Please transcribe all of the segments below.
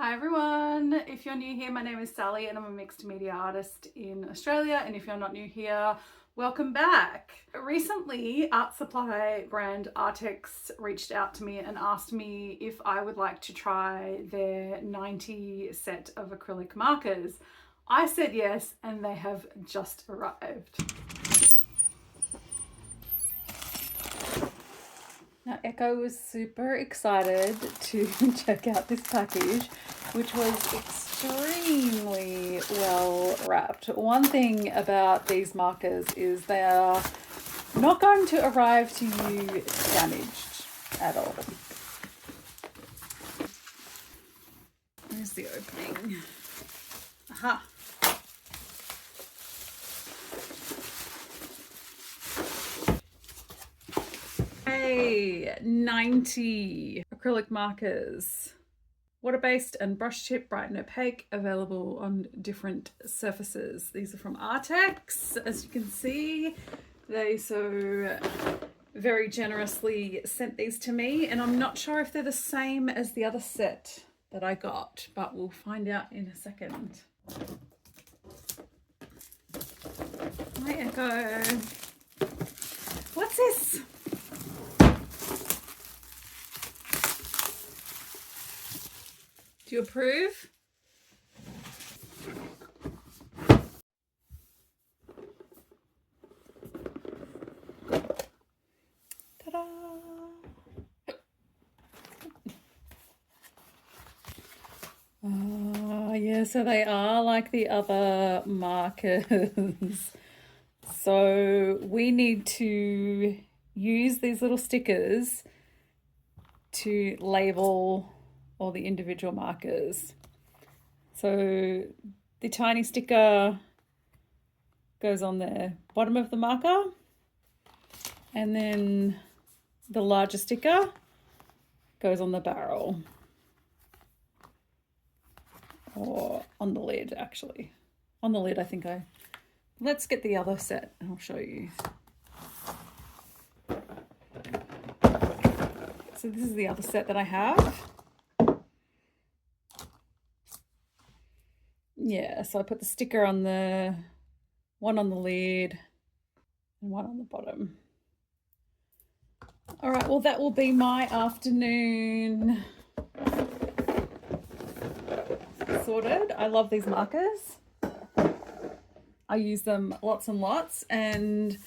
Hi everyone, if you're new here, my name is Sally and I'm a mixed media artist in Australia, and if you're not new here, welcome back. Recently, art supply brand ARRTX reached out to me and asked me if I would like to try their 90 set of acrylic markers. I said yes, and they have just arrived. Now Echo was super excited to check out this package, which was extremely well wrapped. One thing about these markers is they are not going to arrive to you damaged at all. There's the opening. Aha! Hey, 90 acrylic markers. Water-based and brush tip, bright and opaque, available on different surfaces. These are from ARRTX, as you can see. They so very generously sent these to me, and I'm not sure if they're the same as the other set that I got, but we'll find out in a second. Hi, Echo. What's this? Do you approve? Ta-da! Oh, yeah, so they are like the other markers. So we need to use these little stickers to label all the individual markers. So the tiny sticker goes on the bottom of the marker, and then the larger sticker goes on the barrel, or on the lid actually. On the lid, I think let's get the other set and I'll show you. So this is the other set that I have. Yeah, so I put the sticker on the one on the lid and one on the bottom. All right, well, that will be my afternoon sorted. I love these markers. I use them lots and lots, and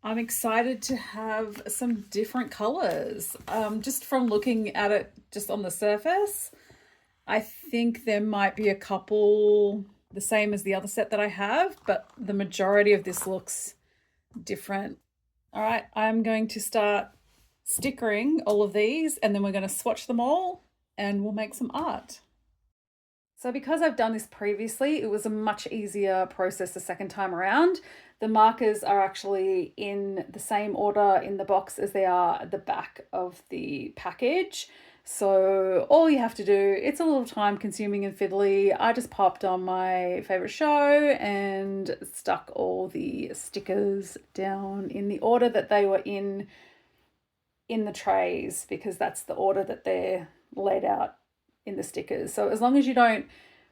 I'm excited to have some different colors. Just from looking at it just on the surface, I think there might be a couple the same as the other set that I have, but the majority of this looks different. All right, I'm going to start stickering all of these, and then we're going to swatch them all and we'll make some art. So because I've done this previously, it was a much easier process the second time around. The markers are actually in the same order in the box as they are at the back of the package. So all you have to do, it's a little time consuming and fiddly. I just popped on my favorite show and stuck all the stickers down in the order that they were in the trays, because that's the order that they're laid out in the stickers. So as long as you don't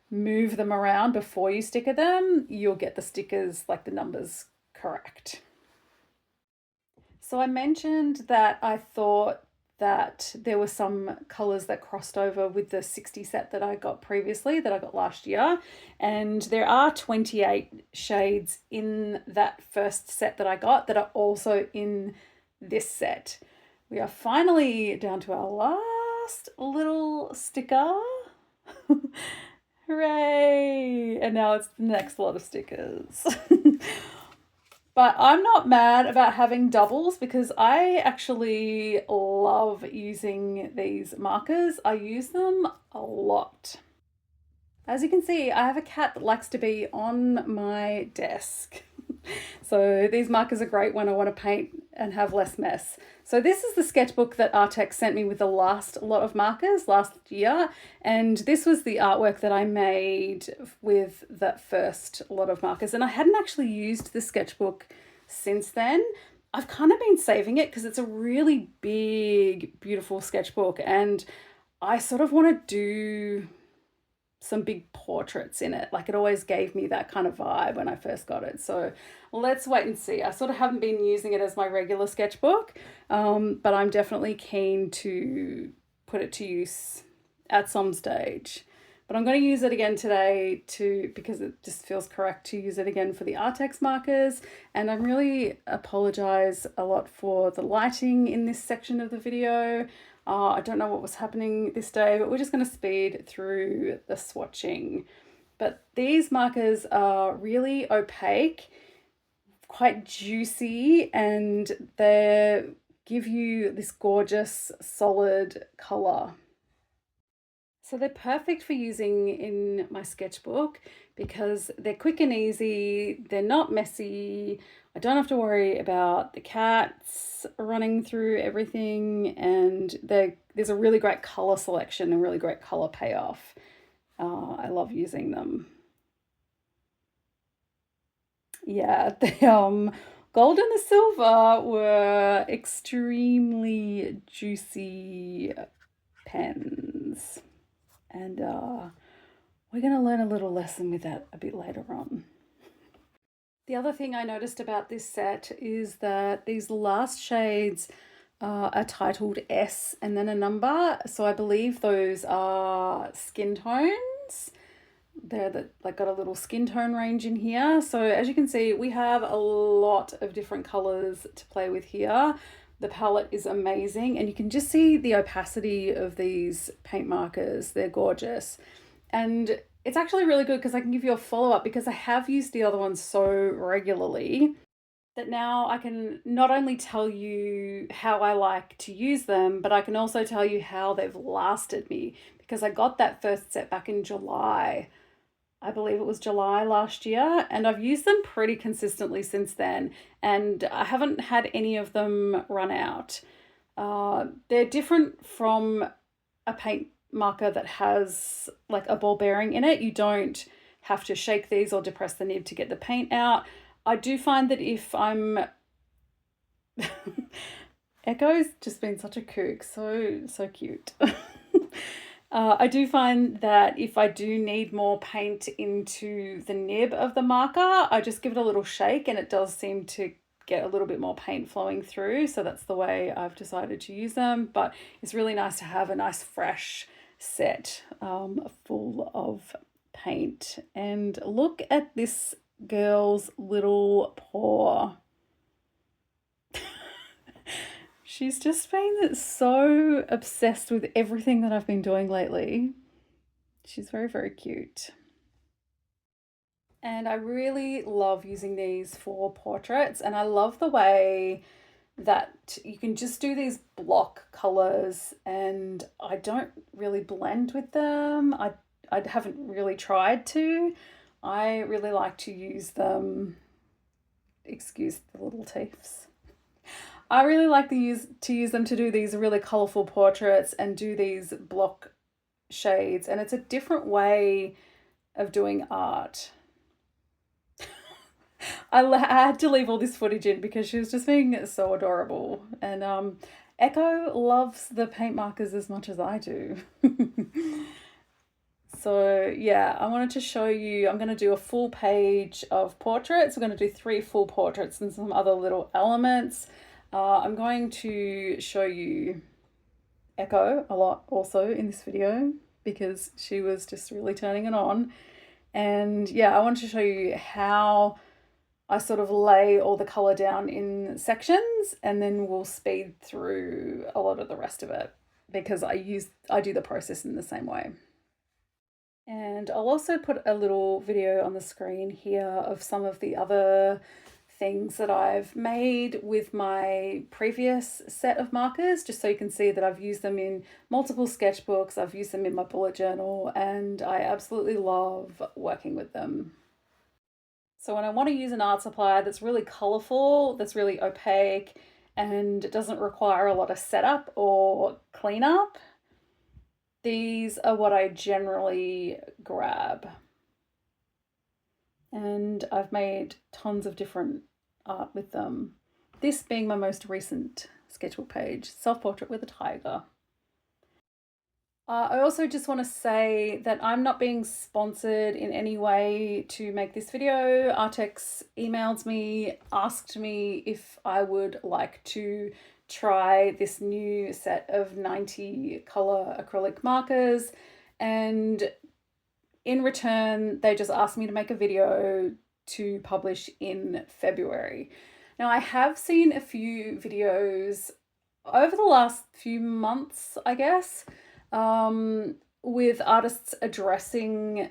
move them around before you sticker them, you'll get the stickers, like the numbers, correct. So I mentioned that I thought that there were some colors that crossed over with the 60 set that I got previously, that I got last year. And there are 28 shades in that first set that I got that are also in this set. We are finally down to our last little sticker. Hooray! And now it's the next lot of stickers. But I'm not mad about having doubles, because I actually love using these markers. I use them a lot. As you can see, I have a cat that likes to be on my desk. So these markers are great when I want to paint and have less mess. So this is the sketchbook that ARRTX sent me with the last lot of markers last year. And this was the artwork that I made with that first lot of markers. And I hadn't actually used the sketchbook since then. I've kind of been saving it because it's a really big, beautiful sketchbook. And I sort of want to do some big portraits in it. Like, it always gave me that kind of vibe when I first got it. So let's wait and see. I sort of haven't been using it as my regular sketchbook, but I'm definitely keen to put it to use at some stage. But I'm going to use it again today because it just feels correct to use it again for the ARRTX markers. And I really apologize a lot for the lighting in this section of the video. I don't know what was happening this day, but we're just going to speed through the swatching. But these markers are really opaque, quite juicy, and they give you this gorgeous solid color. So they're perfect for using in my sketchbook because they're quick and easy, they're not messy, I don't have to worry about the cats running through everything, and there's a really great colour selection and really great colour payoff. I love using them. Yeah, the gold and the silver were extremely juicy pens. And we're going to learn a little lesson with that a bit later on. The other thing I noticed about this set is that these last shades are titled S and then a number. So I believe those are skin tones. They're like got a little skin tone range in here. So as you can see, we have a lot of different colors to play with here. The palette is amazing, and you can just see the opacity of these paint markers. They're gorgeous. And it's actually really good because I can give you a follow-up, because I have used the other ones so regularly that now I can not only tell you how I like to use them, but I can also tell you how they've lasted me, because I got that first set back in July. I believe it was July last year, and I've used them pretty consistently since then, and I haven't had any of them run out. They're different from a paint marker that has like a ball bearing in it. You don't have to shake these or depress the nib to get the paint out. I do find that if I'm Echo's just been such a kook, so cute. I do find that if I do need more paint into the nib of the marker, I just give it a little shake and it does seem to get a little bit more paint flowing through. So that's the way I've decided to use them. But it's really nice to have a nice fresh set full of paint. And look at this girl's little paw. She's just been so obsessed with everything that I've been doing lately. She's very, very cute. And I really love using these for portraits, and I love the way that you can just do these block colors, and I don't really blend with them. I haven't really tried to. I really like to use them, excuse the little teeths. I really like to use them to do these really colourful portraits and do these block shades, and it's a different way of doing art. I had to leave all this footage in because she was just being so adorable, and Echo loves the paint markers as much as I do. So yeah, I wanted to show you, I'm going to do a full page of portraits. We're going to do 3 full portraits and some other little elements. I'm going to show you Echo a lot also in this video because she was just really turning it on. And yeah, I wanted to show you how I sort of lay all the colour down in sections, and then we'll speed through a lot of the rest of it because I do the process in the same way. And I'll also put a little video on the screen here of some of the other things that I've made with my previous set of markers, just so you can see that I've used them in multiple sketchbooks, I've used them in my bullet journal, and I absolutely love working with them. So when I want to use an art supply that's really colourful, that's really opaque, and doesn't require a lot of setup or cleanup, these are what I generally grab. And I've made tons of different art with them. This being my most recent sketchbook page, Self-Portrait with a Tiger. I also just want to say that I'm not being sponsored in any way to make this video. ARRTX emailed me, asked me if I would like to try this new set of 90 color acrylic markers, and in return, they just asked me to make a video to publish in February. Now, I have seen a few videos over the last few months, I guess, with artists addressing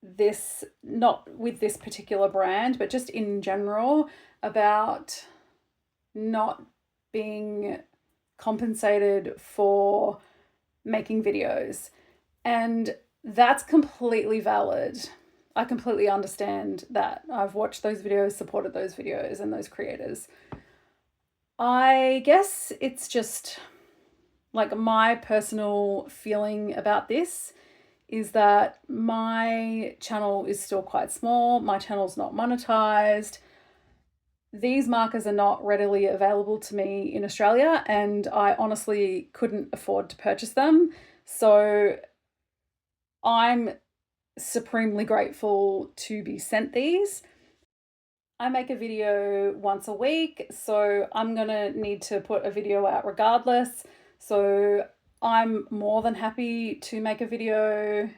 this, not with this particular brand, but just in general, about not being compensated for making videos. And that's completely valid. I completely understand that. I've watched those videos, supported those videos and those creators. I guess it's just like my personal feeling about this is that my channel is still quite small. My channel's not monetized. These markers are not readily available to me in Australia, and I honestly couldn't afford to purchase them. So I'm supremely grateful to be sent these. I make a video once a week, so I'm gonna need to put a video out regardless. So I'm more than happy to make a video.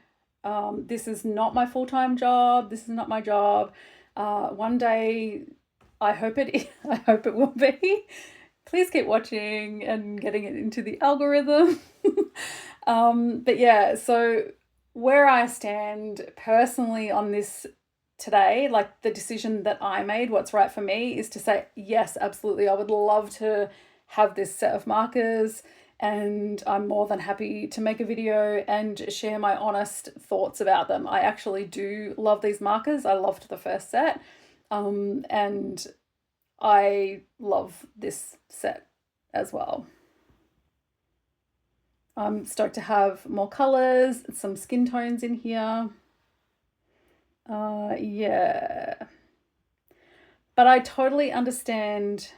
This is not my full-time job. This is not my job. One day, I hope it will be. Please keep watching and getting it into the algorithm. But yeah, so where I stand personally on this today, like the decision that I made, what's right for me, is to say, yes, absolutely, I would love to have this set of markers, and I'm more than happy to make a video and share my honest thoughts about them. I actually do love these markers. I loved the first set, and I love this set as well. I'm stoked to have more colors, some skin tones in here. Yeah. But I totally understand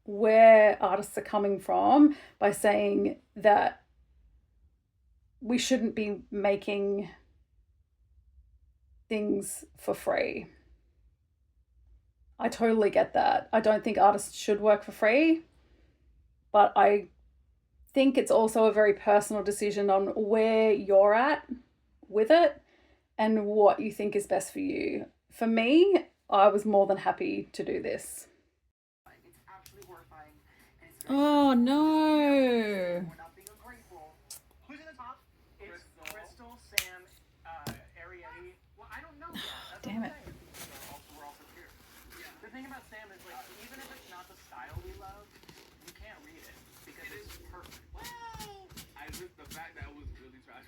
where artists are coming from by saying that we shouldn't be making things for free. I totally get that. I don't think artists should work for free, but I think it's also a very personal decision on where you're at with it and what you think is best for you. For me, I was more than happy to do this. Oh no. Who's in the top? It's Crystal, Sam, Ariety. Well, I don't know. Damn it. We're also here. Yeah. The thing about Sam is, like, even if it's not the style we love, you can't read it because it's perfect. Well, I just the fact that it was really trash.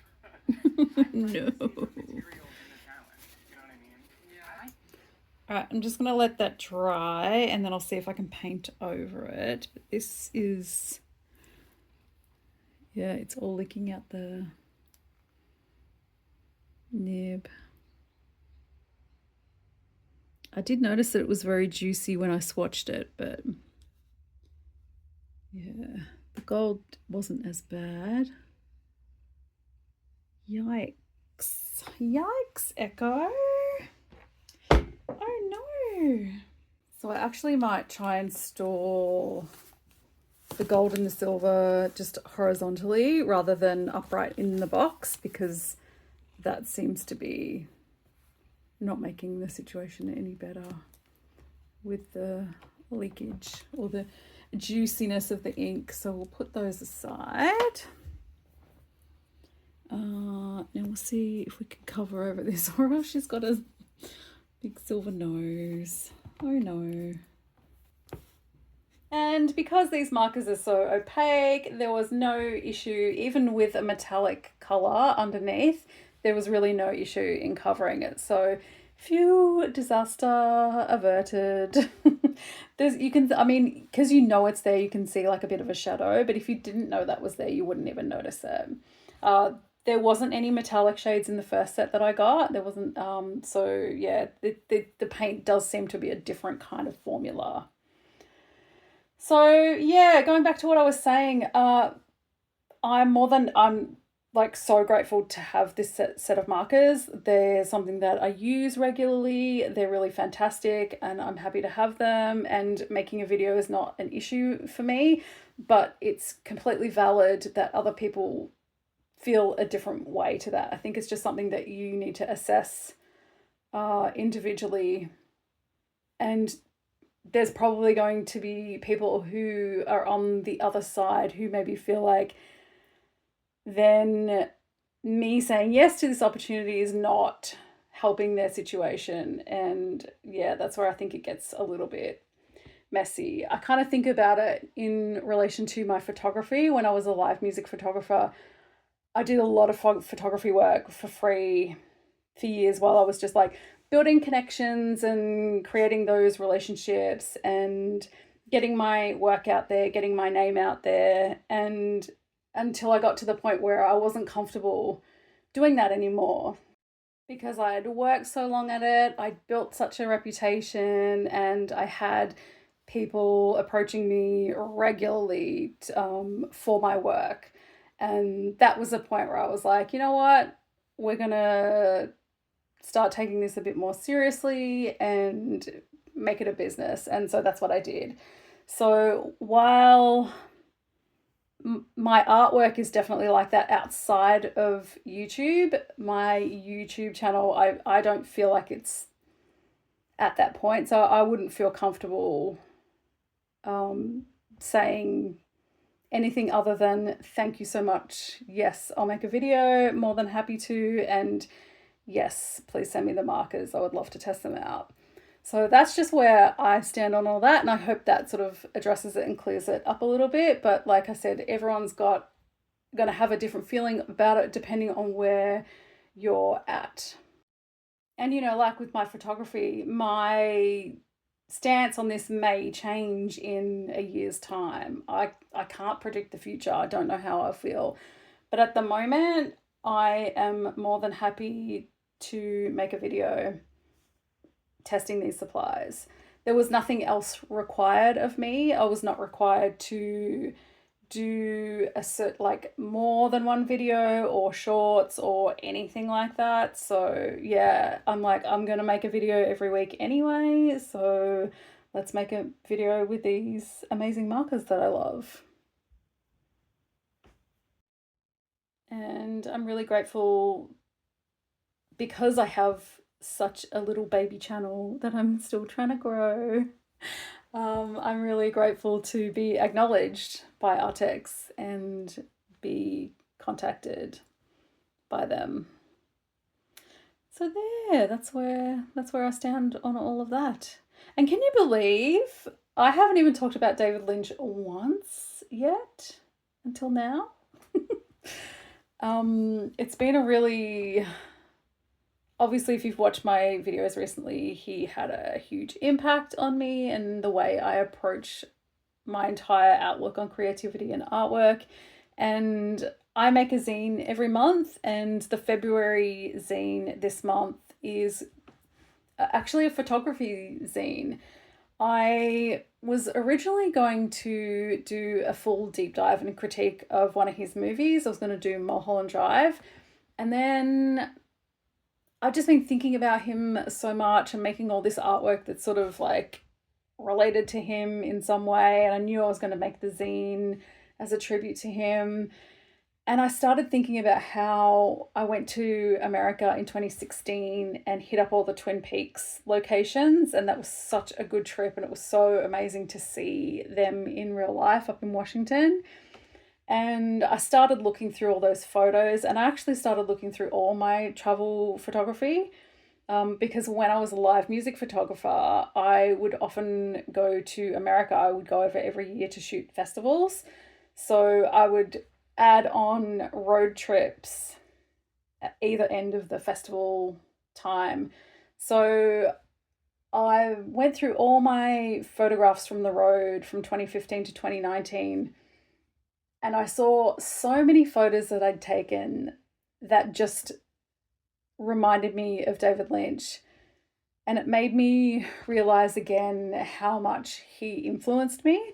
No. Material in the challenge. You know what I mean? Yeah. All right, I'm just gonna let that dry and then I'll see if I can paint over it. But this is, yeah, it's all licking out the nib. I did notice that it was very juicy when I swatched it, but yeah, the gold wasn't as bad. Yikes. Yikes, Echo. Oh no. So I actually might try and store the gold and the silver just horizontally rather than upright in the box, because that seems to be not making the situation any better with the leakage or the juiciness of the ink. So we'll put those aside. Now we'll see if we can cover over this. Or she's got a big silver nose. Oh no. And because these markers are so opaque, there was no issue, even with a metallic color underneath, there was really no issue in covering it. So phew, disaster averted. You can, I mean, because you know it's there, you can see like a bit of a shadow, but if you didn't know that was there, you wouldn't even notice it. There wasn't any metallic shades in the first set that I got. There wasn't, so yeah, the paint does seem to be a different kind of formula. So yeah, going back to what I was saying, I'm like so grateful to have this set of markers. They're something that I use regularly. They're really fantastic and I'm happy to have them, and making a video is not an issue for me, but it's completely valid that other people feel a different way to that. I think it's just something that you need to assess individually, and there's probably going to be people who are on the other side who maybe feel like then me saying yes to this opportunity is not helping their situation. And yeah, that's where I think it gets a little bit messy. I kind of think about it in relation to my photography. When I was a live music photographer, I did a lot of photography work for free for years while I was just like building connections and creating those relationships and getting my work out there, getting my name out there. And until I got to the point where I wasn't comfortable doing that anymore, because I had worked so long at it, I built such a reputation, and I had people approaching me regularly for my work. And that was a point where I was like, you know what, we're gonna start taking this a bit more seriously and make it a business. And so that's what I did. So while my artwork is definitely like that outside of YouTube, my YouTube channel, I don't feel like it's at that point. So I wouldn't feel comfortable saying anything other than thank you so much. Yes, I'll make a video, more than happy to. And yes, please send me the markers. I would love to test them out. So that's just where I stand on all that, and I hope that sort of addresses it and clears it up a little bit. But like I said, everyone's going to have a different feeling about it depending on where you're at. And, you know, like with my photography, my stance on this may change in a year's time. I can't predict the future. I don't know how I feel. But at the moment, I am more than happy to make a video testing these supplies. There was nothing else required of me. I was not required to do like more than one video or shorts or anything like that. So yeah, I'm like, I'm gonna make a video every week anyway, so let's make a video with these amazing markers that I love. And I'm really grateful because I have such a little baby channel that I'm still trying to grow. I'm really grateful to be acknowledged by ARRTX and be contacted by them. So there, that's where I stand on all of that. And can you believe I haven't even talked about David Lynch once yet until now? It's been a really, obviously, if you've watched my videos recently, he had a huge impact on me and the way I approach my entire outlook on creativity and artwork. And I make a zine every month, and the February zine this month is actually a photography zine. I was originally going to do a full deep dive and critique of one of his movies. I was going to do Mulholland Drive, and then I've just been thinking about him so much and making all this artwork that's sort of like related to him in some way. And I knew I was going to make the zine as a tribute to him. And I started thinking about how I went to America in 2016 and hit up all the Twin Peaks locations. And that was such a good trip. And it was so amazing to see them in real life up in Washington. And I started looking through all those photos, and I actually started looking through all my travel photography because when I was a live music photographer, I would often go to America. I would go over every year to shoot festivals. So I would add on road trips at either end of the festival time. So I went through all my photographs from the road from 2015 to 2019. And I saw so many photos that I'd taken that just reminded me of David Lynch. And it made me realize again how much he influenced me.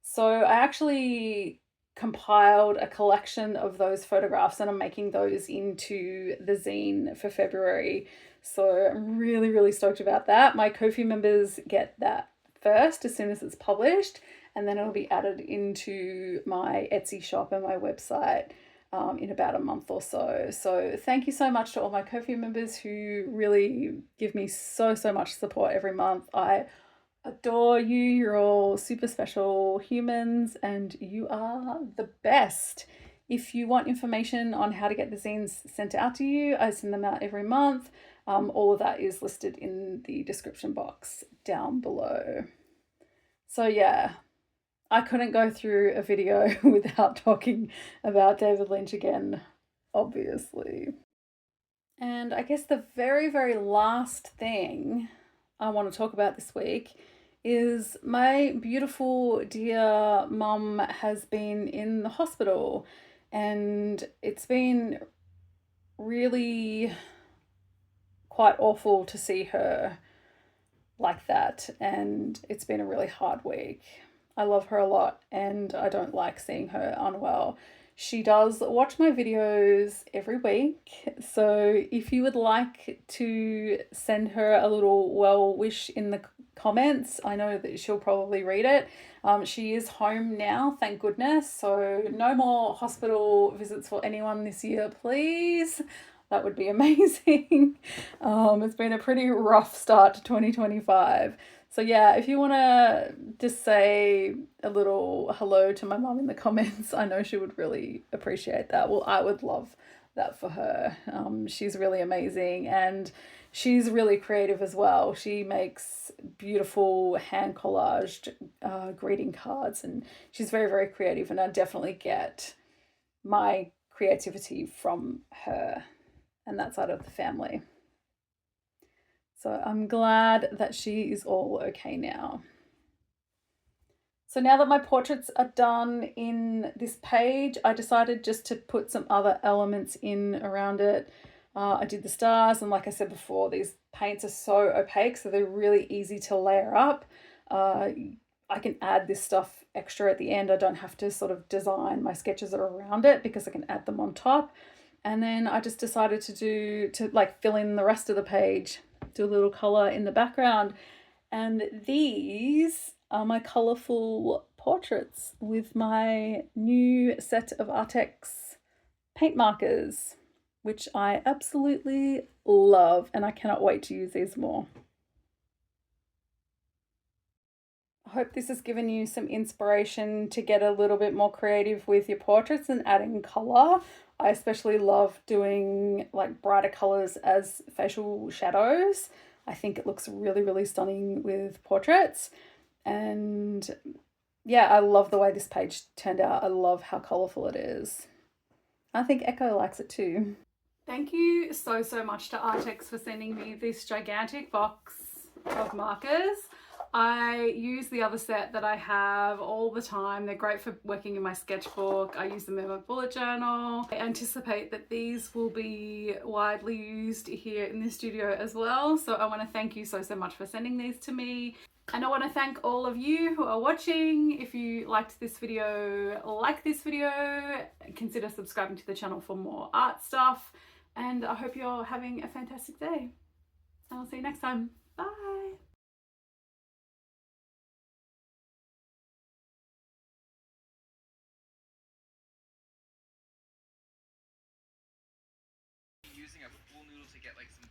So I actually compiled a collection of those photographs and I'm making those into the zine for February. So I'm really, really stoked about that. My Ko-fi members get that first as soon as it's published, and then it'll be added into my Etsy shop and my website in about a month or so. So thank you so much to all my Ko-fi members who really give me so much support every month. I adore you. You're all super special humans and you are the best. If you want information on how to get the zines sent out to you, I send them out every month. All of that is listed in the description box down below. So yeah, I couldn't go through a video without talking about David Lynch again, obviously. And I guess the very, very last thing I want to talk about this week is my beautiful dear mum has been in the hospital, and it's been really quite awful to see her like that, and it's been a really hard week. I love her a lot and I don't like seeing her unwell. She does watch my videos every week, so if you would like to send her a little well wish in the comments, I know that she'll probably read it. She is home now, thank goodness, so no more hospital visits for anyone this year, please. That would be amazing. It's been a pretty rough start to 2025. So yeah, if you want to just say a little hello to my mum in the comments, I know she would really appreciate that. Well, I would love that for her. She's really amazing and she's really creative as well. She makes beautiful hand collaged greeting cards and she's very, very creative, and I definitely get my creativity from her and that side of the family. So I'm glad that she is all okay now. So now that my portraits are done in this page, I decided just to put some other elements in around it. I did the stars, and like I said before, these paints are so opaque, so they're really easy to layer up. I can add this stuff extra at the end. I don't have to sort of design my sketches around it because I can add them on top. And then I just decided to like fill in the rest of the page, do a little color in the background. And these are my colorful portraits with my new set of ARRTX paint markers, which I absolutely love, and I cannot wait to use these more. I hope this has given you some inspiration to get a little bit more creative with your portraits and adding color. I especially love doing like brighter colors as facial shadows. I think it looks really, really stunning with portraits. And yeah, I love the way this page turned out. I love how colorful it is. I think Echo likes it too. Thank you so much to ARRTX for sending me this gigantic box of markers. I use the other set that I have all the time. They're great for working in my sketchbook. I use them in my bullet journal. I anticipate that these will be widely used here in the studio as well. So I want to thank you so much for sending these to me. And I want to thank all of you who are watching. If you liked this video, like this video, consider subscribing to the channel for more art stuff. And I hope you're having a fantastic day. And I'll see you next time. Bye. Using a pool noodle to get like some